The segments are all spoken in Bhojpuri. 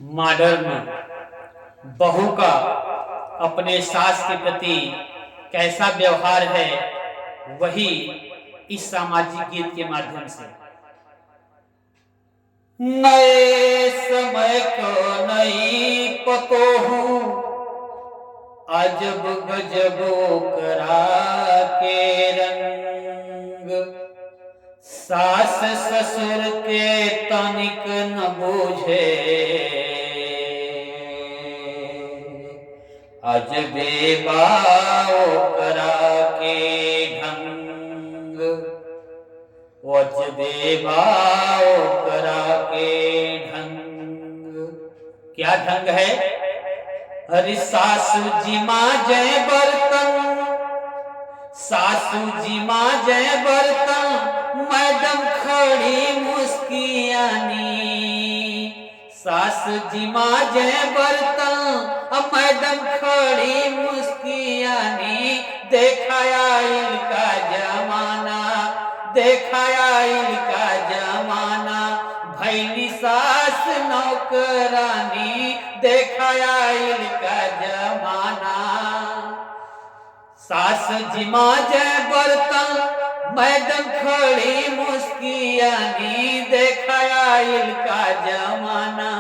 मॉडर्न बहू का अपने सास के प्रति कैसा व्यवहार है, वही इस सामाजिक गीत के माध्यम से। नए समय को नई पतोहू अजब गजबो करा के रंग, सास ससुर के तनिक न बूझे, अजबे बाओ करा के ढंग, अजबे बाओ करा के ढंग। क्या ढंग है? अरे सासू जी मांजे बर्तन, सासू जी मांजे बर्तन, मैडम खड़ी मुस्कियानी। सासू जी मांजे बर्तन, मैडम खड़ी मुस्कियानी। देखाया इनका जमाना, देखाया इनका जमाना, भैली सास नौकरानी। देखाया इनका जमाना। सास जी मांजे बर्तन, मैडम खड़ी मुस्कियानी। देखाया इनका जमाना,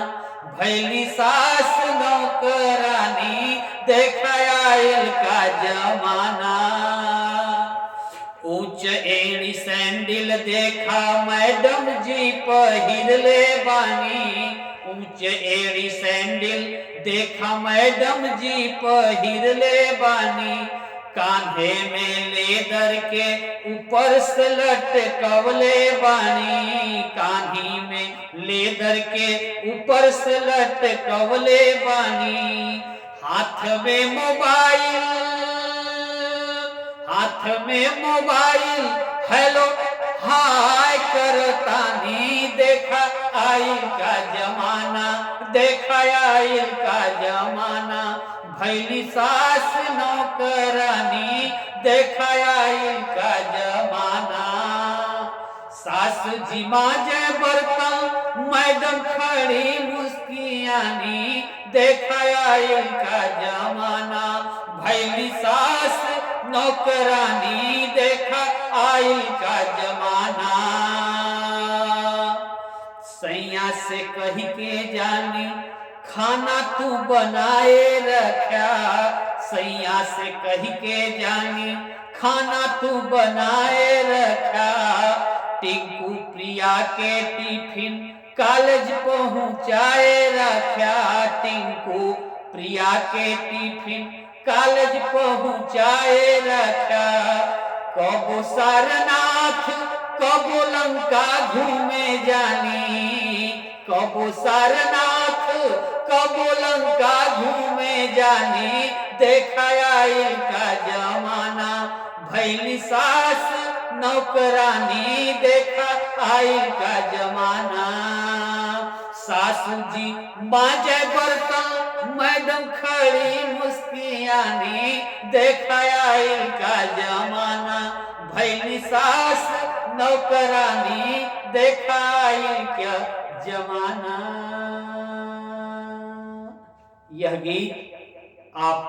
भैली सास नौकरानी। देखाया इनका जमाना। ऊंच एड़ी सैंडल देखा मैडम जी पहिरले बानी। ऊंच एड़ी सैंडल देखा मैडम जी पहिरले बानी। कांधे में लेदर के ऊपर से लटकवले बानी। कांधी में लेदर के ऊपर से लटकवले बानी। हाथ में मोबाइल, हाथ में मोबाइल, हेलो हाय करतानी। देखा आइल का जमाना, देखा आइल का जमाना, भैली सास नौकरानी। देखा आइल का जमाना। सास जी मांजे बर्तन, मैडम खड़ी मुस्कियानी। देखा आइल का जमाना, भैली सास नौकरानी। देखा आइल का जमाना। सैया से कही के जानी, खाना तू बनाए रखा। सैया से कही के जानी, खाना तू बनाए रखा। टिंकू प्रिया के टिफिन कॉलेज पहुंचाए रखा। टिंकू प्रिया के टिफिन कॉलेज पहुंचाए रखा। कबो सारनाथ, कबो लंका घूमे जानी। कबो सारनाथ, कबो लंका घूमे जानी। देखाया इनका जमाना, भैली सास नौकरानी। देखा आइल का जमाना। सासू जी मांजे बर्तन, मैडम खड़ी मुस्कियानी। देखा आइल का जमाना, भैली सास नौकरानी। देखा आइल क्या जमाना। यह गीत आप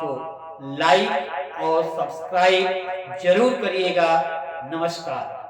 लाइक और सब्सक्राइब जरूर करिएगा। नमस्कार।